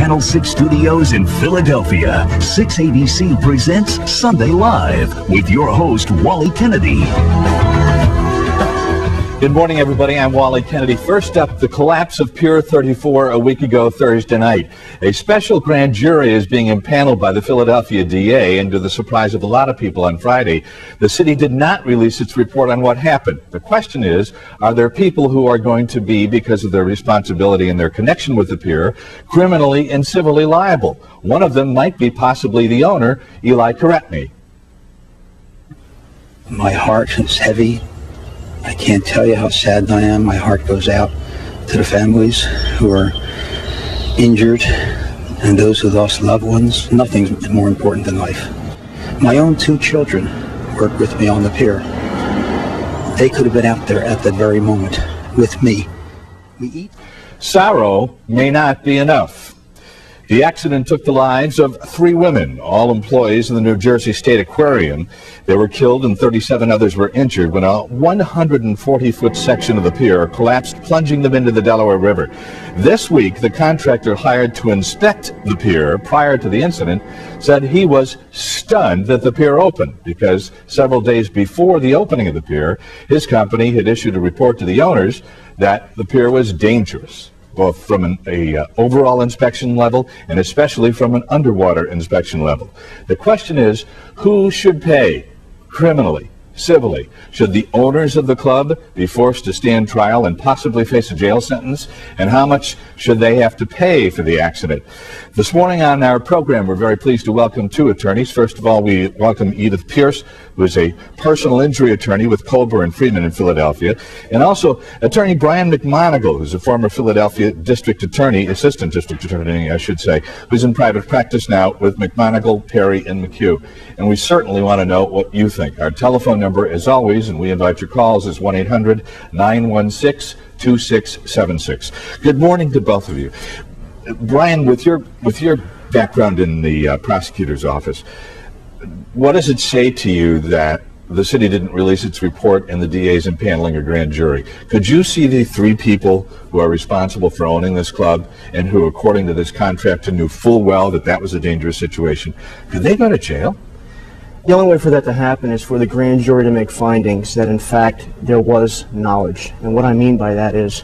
Channel 6 studios in Philadelphia, 6ABC presents Sunday Live with your host, Wally Kennedy. Good morning, everybody. I'm Wally Kennedy. First up, the collapse of Pier 34 a week ago Thursday night. A special grand jury is being impaneled by the Philadelphia DA, and to the surprise of a lot of people on Friday, the city did not release its report on what happened. The question is, are there people who are going to be, because of their responsibility and their connection with the pier, criminally and civilly liable? One of them might be possibly the owner, Wally Kennedy. My heart is heavy. I can't tell you how sad I am. My heart goes out to the families who are injured and those who lost loved ones. Nothing's more important than life. My own two children work with me on the pier. They could have been out there at that very moment with me. We eat. Sorrow may not be enough. The accident took the lives of 3 women, all employees in the New Jersey State Aquarium. They were killed and 37 others were injured when a 140-foot section of the pier collapsed, plunging them into the Delaware River. This week, the contractor hired to inspect the pier prior to the incident said he was stunned that the pier opened because several days before the opening of the pier, his company had issued a report to the owners that the pier was dangerous, both from an overall inspection level and especially from an underwater inspection level. The question is, who should pay criminally, civilly? Should the owners of the club be forced to stand trial and possibly face a jail sentence? And how much should they have to pay for the accident? This morning on our program, we're very pleased to welcome 2 attorneys. First of all, we welcome Edith Pearce, who is a personal injury attorney with Colbert and Freeman in Philadelphia, and also attorney Brian McMonigal, who's a former Philadelphia district attorney, assistant district attorney, I should say, who's in private practice now with McMonigal, Perry, and McHugh. And we certainly want to know what you think. Our telephone number, as always, and we invite your calls, is 1-800-916-2676. Good morning to both of you. Brian, with your background in the prosecutor's office, what does it say to you that the city didn't release its report and the DA's impaneling a grand jury? Could you see the 3 people who are responsible for owning this club and who, according to this contractor, knew full well that that was a dangerous situation? Could they go to jail? The only way for that to happen is for the grand jury to make findings that, in fact, there was knowledge. And what I mean by that is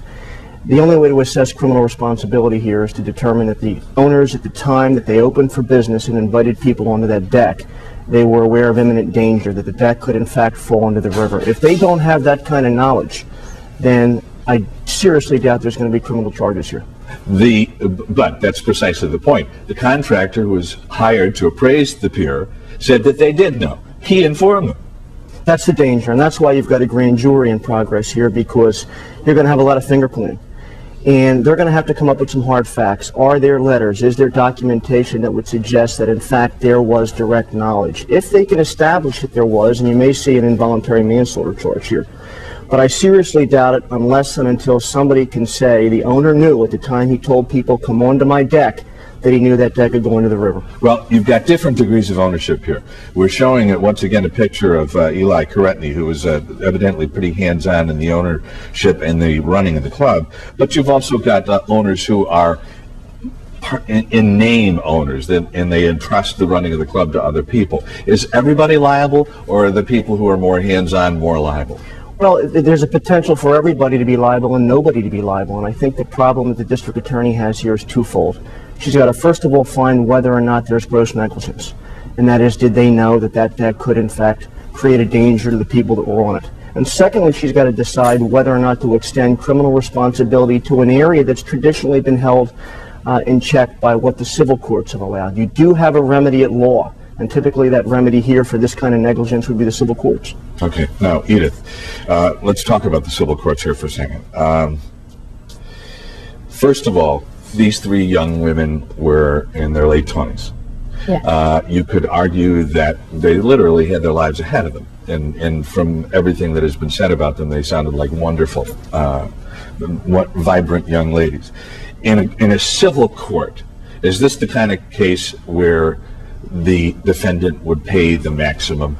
the only way to assess criminal responsibility here is to determine that the owners, at the time that they opened for business and invited people onto that deck, they were aware of imminent danger, that the deck could, in fact, fall into the river. If they don't have that kind of knowledge, then I seriously doubt there's going to be criminal charges here. But that's precisely the point. The contractor who was hired to appraise the pier said that they did know. He informed them. That's the danger, and that's why you've got a grand jury in progress here, because you're going to have a lot of finger pointing. And they're going to have to come up with some hard facts. Are there letters? Is there documentation that would suggest that, in fact, there was direct knowledge? If they can establish that there was, and you may see an involuntary manslaughter charge here. But I seriously doubt it unless and until somebody can say the owner knew at the time he told people, come onto my deck, that he knew that deck could go into the river. Well, you've got different degrees of ownership here. We're showing once again a picture of Wally Kennedy, who was evidently pretty hands-on in the ownership and the running of the club. But you've also got owners who are in name owners, and they entrust the running of the club to other people. Is everybody liable, or are the people who are more hands-on more liable? Well, there's a potential for everybody to be liable and nobody to be liable, and I think the problem that the district attorney has here is twofold. She's got to, first of all, find whether or not there's gross negligence, and that is, did they know that that deck could, in fact, create a danger to the people that were on it? And secondly, she's got to decide whether or not to extend criminal responsibility to an area that's traditionally been held in check by what the civil courts have allowed. You do have a remedy at law, and typically that remedy here for this kind of negligence would be the civil courts. Okay, now Edith, let's talk about the civil courts here for a second. First of all, these 3 young women were in their late 20s. Yes. You could argue that they literally had their lives ahead of them, and from everything that has been said about them, they sounded like wonderful, vibrant young ladies. In a civil court, is this the kind of case where the defendant would pay the maximum?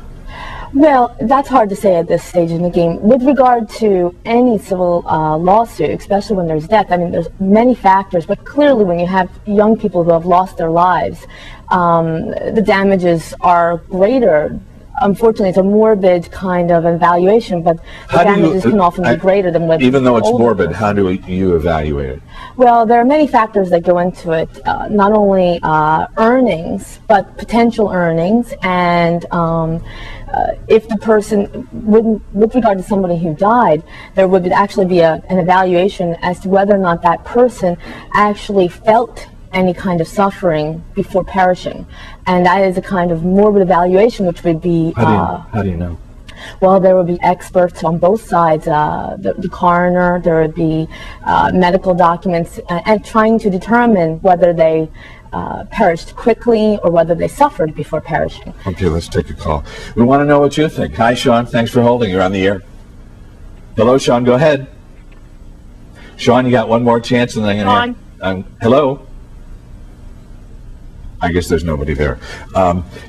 Well, that's hard to say at this stage in the game. With regard to any civil lawsuit, especially when there's death, I mean, there's many factors, but clearly when you have young people who have lost their lives, the damages are greater. Unfortunately, it's a morbid kind of evaluation, but the damages can often be greater than what... Even though it's morbid, how do you evaluate it? Well, there are many factors that go into it, not only earnings, but potential earnings, and if the person, with regard to somebody who died, there would actually be an evaluation as to whether or not that person actually felt any kind of suffering before perishing, and that is a kind of morbid evaluation, which would be... How do you know? Well, there would be experts on both sides, the coroner, there would be medical documents, and trying to determine whether they perished quickly or whether they suffered before perishing. Okay, let's take a call. We want to know what you think. Hi, Sean. Thanks for holding. You're on the air. Hello, Sean. Go ahead. Sean, you got one more chance, and then I'm going to... Hello? I guess there's nobody there.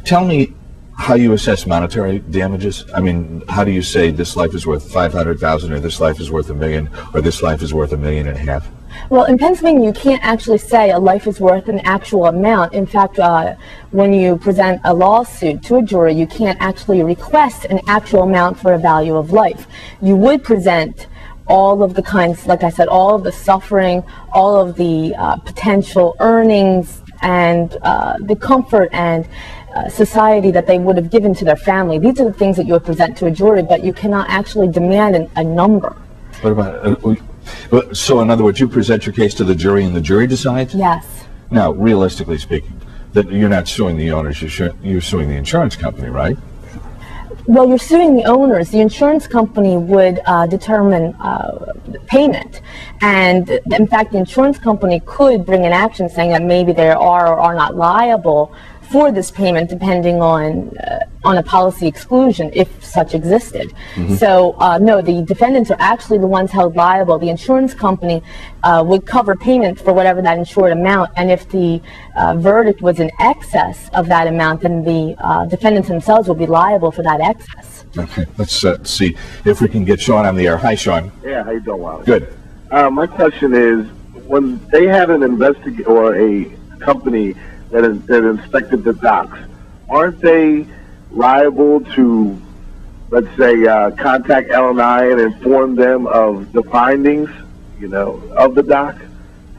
Tell me how you assess monetary damages. I mean, how do you say this life is worth $500,000, or this life is worth $1 million, or this life is worth $1.5 million? Well, in Pennsylvania, you can't actually say a life is worth an actual amount. In fact, when you present a lawsuit to a jury, you can't actually request an actual amount for a value of life. You would present all of the kinds, like I said, all of the suffering, all of the potential earnings, and the comfort and society that they would have given to their family. These are the things that you would present to a jury, but you cannot actually demand a number. What about, so in other words, you present your case to the jury and the jury decides? Yes. Now, realistically speaking, that you're not suing the owners, you're suing the insurance company, right? Well, you're suing the owners. The insurance company would determine payment. And in fact, the insurance company could bring an action saying that maybe they are or are not liable for this payment, depending on a policy exclusion, if such existed. Mm-hmm. So, no, the defendants are actually the ones held liable. The insurance company would cover payment for whatever that insured amount, and if the verdict was in excess of that amount, then the defendants themselves will be liable for that excess. Okay, let's see if we can get Sean on the air. Hi, Sean. Yeah, how you doing, Wally? Good. My question is, when they had an investigator or a company that inspected the docks, aren't they liable to, let's say, contact L&I and inform them of the findings, of the dock?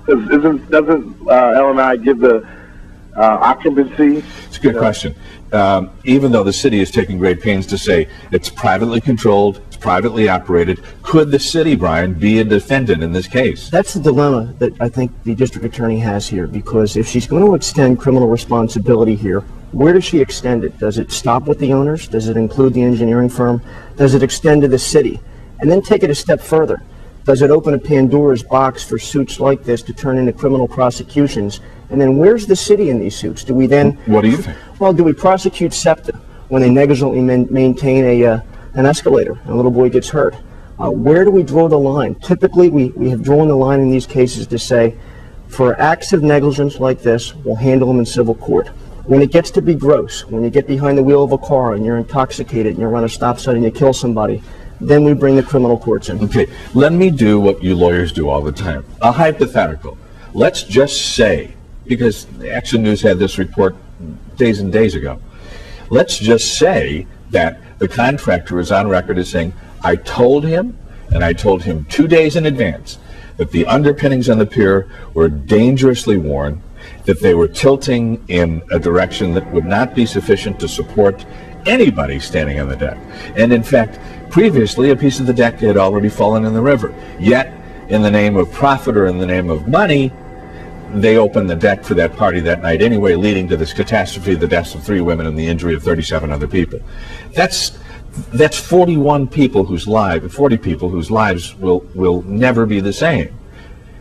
Because doesn't L&I give the occupancy? It's a good question. Even though the city is taking great pains to say it's privately controlled, it's privately operated, could the city, Brian, be a defendant in this case? That's the dilemma that I think the district attorney has here, because if she's going to extend criminal responsibility here, where does she extend it? Does it stop with the owners? Does it include the engineering firm? Does it extend to the city? And then take it a step further. Does it open a Pandora's box for suits like this to turn into criminal prosecutions? And then where's the city in these suits? Do we then... What do you think? Well, do we prosecute SEPTA when they negligently maintain an escalator and a little boy gets hurt? Where do we draw the line? Typically, we have drawn the line in these cases to say, for acts of negligence like this, we'll handle them in civil court. When it gets to be gross, when you get behind the wheel of a car and you're intoxicated and you run a stop sign and you kill somebody, then we bring the criminal courts in. Okay, let me do what you lawyers do all the time. A hypothetical. Let's just say, because Action News had this report days and days ago, let's just say that the contractor is on record as saying, I told him, and I told him 2 days in advance, that the underpinnings on the pier were dangerously worn, that they were tilting in a direction that would not be sufficient to support anybody standing on the deck. And in fact, previously, a piece of the deck had already fallen in the river. Yet, in the name of profit or in the name of money, they opened the deck for that party that night anyway, leading to this catastrophe, the deaths of 3 women and the injury of 37 other people. That's 41 people whose lives, 40 people whose lives will never be the same.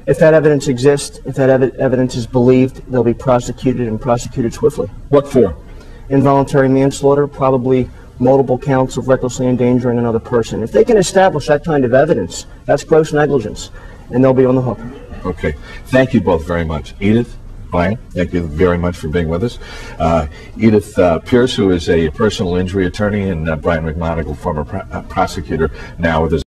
If that evidence exists, if that evidence is believed, they'll be prosecuted and prosecuted swiftly. What for? Involuntary manslaughter, probably multiple counts of recklessly endangering another person. If they can establish that kind of evidence, that's gross negligence, and they'll be on the hook. Okay. Thank you both very much. Edith? Brian, thank you very much for being with us. Edith Pearce, who is a personal injury attorney, and Brian McMonagle, former prosecutor, now with us.